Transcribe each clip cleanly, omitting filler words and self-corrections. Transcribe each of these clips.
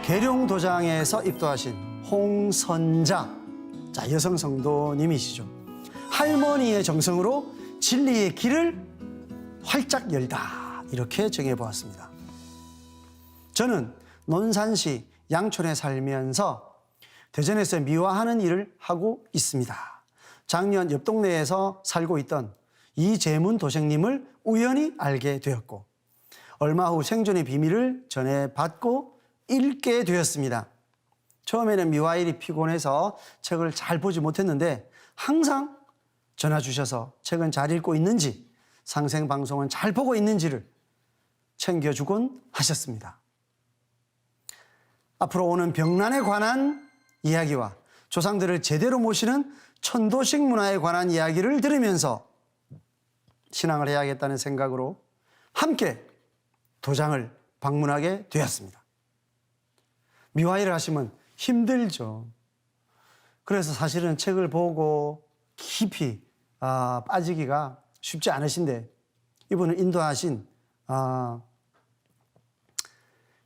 계룡도장에서 입도하신 홍선자, 자, 여성 성도님이시죠. 할머니의 정성으로 진리의 길을 활짝 열다, 이렇게 정해보았습니다. 저는 논산시 양촌에 살면서 대전에서 미화하는 일을 하고 있습니다. 작년 옆 동네에서 살고 있던 이재문 도생님을 우연히 알게 되었고, 얼마 후 생존의 비밀을 전해받고 읽게 되었습니다. 처음에는 미화일이 피곤해서 책을 잘 보지 못했는데 항상 전화 주셔서 책은 잘 읽고 있는지, 상생방송은 잘 보고 있는지를 챙겨주곤 하셨습니다. 앞으로 오는 병난에 관한 이야기와 조상들을 제대로 모시는 천도식 문화에 관한 이야기를 들으면서 신앙을 해야겠다는 생각으로 함께 도장을 방문하게 되었습니다. 미화일을 하시면 힘들죠. 그래서 사실은 책을 보고 깊이 빠지기가 쉽지 않으신데, 이분을 인도하신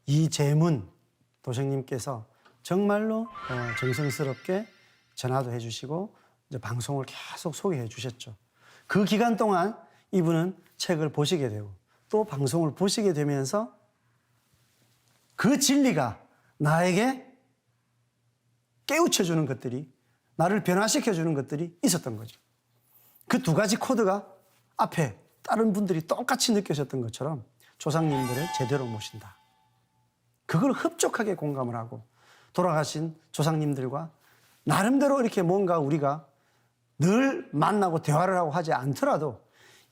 이재문 도생님께서 정말로 정성스럽게 전화도 해주시고 이제 방송을 계속 소개해 주셨죠. 그 기간 동안 이분은 책을 보시게 되고 또 방송을 보시게 되면서 그 진리가 나에게 깨우쳐주는 것들이, 나를 변화시켜주는 것들이 있었던 거죠. 그 두 가지 코드가 앞에 다른 분들이 똑같이 느끼셨던 것처럼 조상님들을 제대로 모신다. 그걸 흡족하게 공감을 하고 돌아가신 조상님들과 나름대로 이렇게 뭔가 우리가 늘 만나고 대화를 하고 하지 않더라도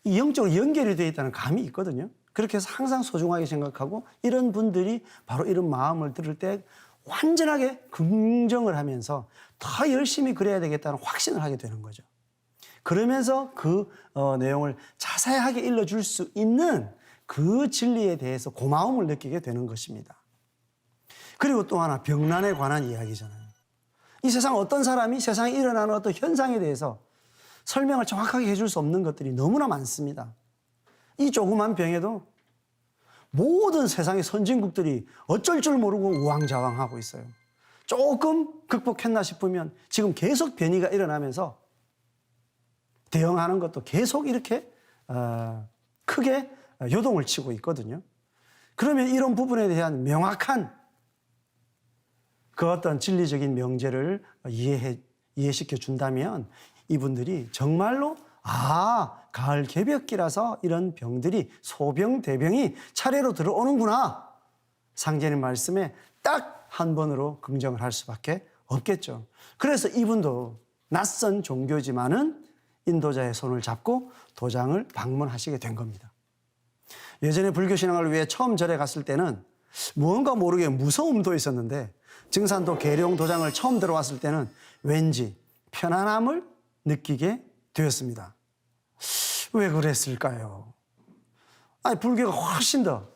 이 영적으로 연결이 되어 있다는 감이 있거든요. 그렇게 해서 항상 소중하게 생각하고, 이런 분들이 바로 이런 마음을 들을 때 완전하게 긍정을 하면서 더 열심히 그래야 되겠다는 확신을 하게 되는 거죠. 그러면서 그 내용을 자세하게 일러줄 수 있는 그 진리에 대해서 고마움을 느끼게 되는 것입니다. 그리고 또 하나, 병난에 관한 이야기잖아요. 이 세상 어떤 사람이 세상에 일어나는 어떤 현상에 대해서 설명을 정확하게 해줄 수 없는 것들이 너무나 많습니다. 이 조그만 병에도 모든 세상의 선진국들이 어쩔 줄 모르고 우왕좌왕하고 있어요. 조금 극복했나 싶으면 지금 계속 변이가 일어나면서 대응하는 것도 계속 이렇게 크게 요동을 치고 있거든요. 그러면 이런 부분에 대한 명확한 그 어떤 진리적인 명제를 이해시켜 준다면 이분들이 정말로 가을 개벽기라서 이런 병들이, 소병, 대병이 차례로 들어오는구나, 상제님 말씀에 딱 한 번으로 긍정을 할 수밖에 없겠죠. 그래서 이분도 낯선 종교지만은 인도자의 손을 잡고 도장을 방문하시게 된 겁니다. 예전에 불교신앙을 위해 처음 절에 갔을 때는 무언가 모르게 무서움도 있었는데, 증산도 계룡 도장을 처음 들어왔을 때는 왠지 편안함을 느끼게 되었습니다. 왜 그랬을까요? 불교가 훨씬 더,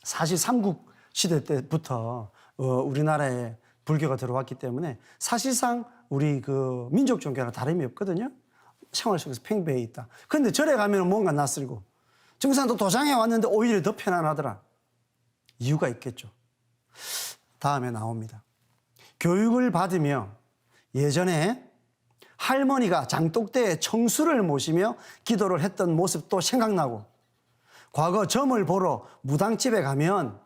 사실 삼국 시대 때부터 우리나라에 불교가 들어왔기 때문에 사실상 우리 그 민족 종교랑 다름이 없거든요. 생활 속에서 팽배해 있다. 그런데 절에 가면 뭔가 낯설고, 증산도 도장에 왔는데 오히려 더 편안하더라. 이유가 있겠죠. 다음에 나옵니다. 교육을 받으며 예전에 할머니가 장독대에 청수를 모시며 기도를 했던 모습도 생각나고, 과거 점을 보러 무당집에 가면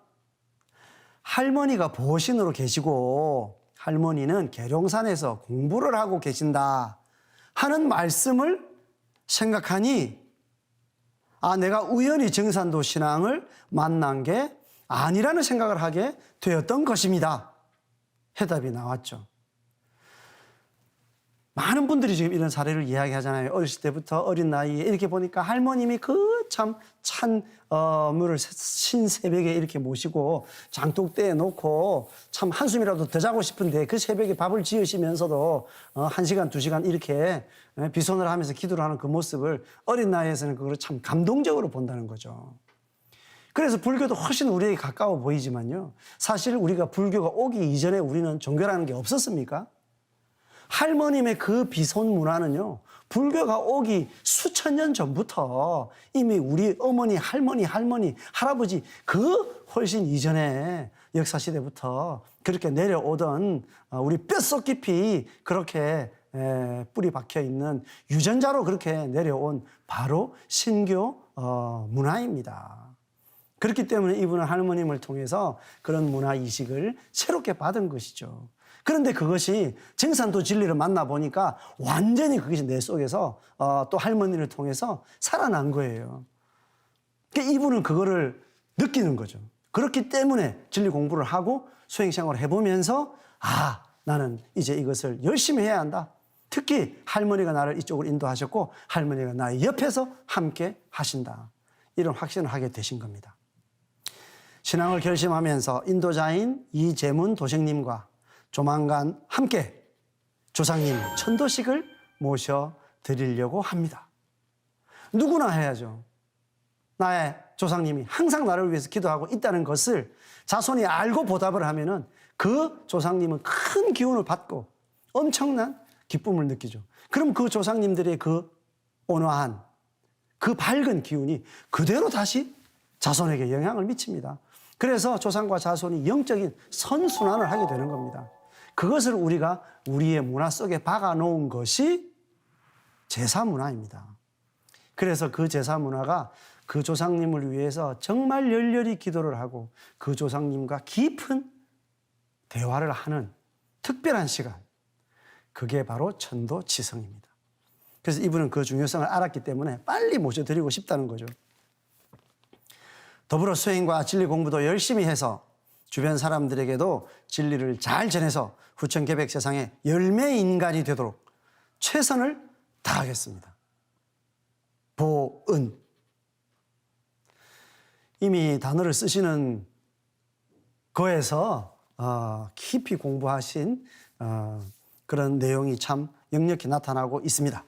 할머니가 보신으로 계시고 할머니는 계룡산에서 공부를 하고 계신다 하는 말씀을 생각하니, 내가 우연히 증산도 신앙을 만난 게 아니라는 생각을 하게 되었던 것입니다. 해답이 나왔죠. 많은 분들이 지금 이런 사례를 이야기하잖아요. 어렸을 때부터 어린 나이에 이렇게 보니까 할머님이 그 참 찬 물을 신새벽에 이렇게 모시고 장독대에 놓고 참 한숨이라도 더 자고 싶은데 그 새벽에 밥을 지으시면서도 1시간, 2시간 이렇게 비손을 하면서 기도를 하는 그 모습을 어린 나이에서는 그걸 참 감동적으로 본다는 거죠. 그래서 불교도 훨씬 우리에게 가까워 보이지만요, 사실 우리가 불교가 오기 이전에 우리는 종교라는 게 없었습니까? 할머님의 그 비손 문화는요, 불교가 오기 수천 년 전부터 이미 우리 어머니, 할머니, 할아버지 그 훨씬 이전에 역사 시대부터 그렇게 내려오던 우리 뼛속 깊이 그렇게 뿌리 박혀 있는 유전자로 그렇게 내려온 바로 신교 문화입니다. 그렇기 때문에 이분은 할머님을 통해서 그런 문화 이식을 새롭게 받은 것이죠. 그런데 그것이 정산도 진리를 만나보니까 완전히 그것이 내 속에서 또 할머니를 통해서 살아난 거예요. 그러니까 이분은 그거를 느끼는 거죠. 그렇기 때문에 진리 공부를 하고 수행생활을 해보면서 나는 이제 이것을 열심히 해야 한다. 특히 할머니가 나를 이쪽으로 인도하셨고 할머니가 나의 옆에서 함께 하신다. 이런 확신을 하게 되신 겁니다. 신앙을 결심하면서 인도자인 이재문 도생님과 조만간 함께 조상님 천도식을 모셔드리려고 합니다. 누구나 해야죠. 나의 조상님이 항상 나를 위해서 기도하고 있다는 것을 자손이 알고 보답을 하면은 그 조상님은 큰 기운을 받고 엄청난 기쁨을 느끼죠. 그럼 그 조상님들의 그 온화한 그 밝은 기운이 그대로 다시 자손에게 영향을 미칩니다. 그래서 조상과 자손이 영적인 선순환을 하게 되는 겁니다. 그것을 우리가 우리의 문화 속에 박아 놓은 것이 제사 문화입니다. 그래서 그 제사 문화가 그 조상님을 위해서 정말 열렬히 기도를 하고 그 조상님과 깊은 대화를 하는 특별한 시간, 그게 바로 천도지성입니다. 그래서 이분은 그 중요성을 알았기 때문에 빨리 모셔드리고 싶다는 거죠. 더불어 수행과 진리 공부도 열심히 해서 주변 사람들에게도 진리를 잘 전해서 후천계백 세상의 열매 인간이 되도록 최선을 다하겠습니다. 보은. 이미 단어를 쓰시는 거에서 깊이 공부하신 그런 내용이 참 역력히 나타나고 있습니다.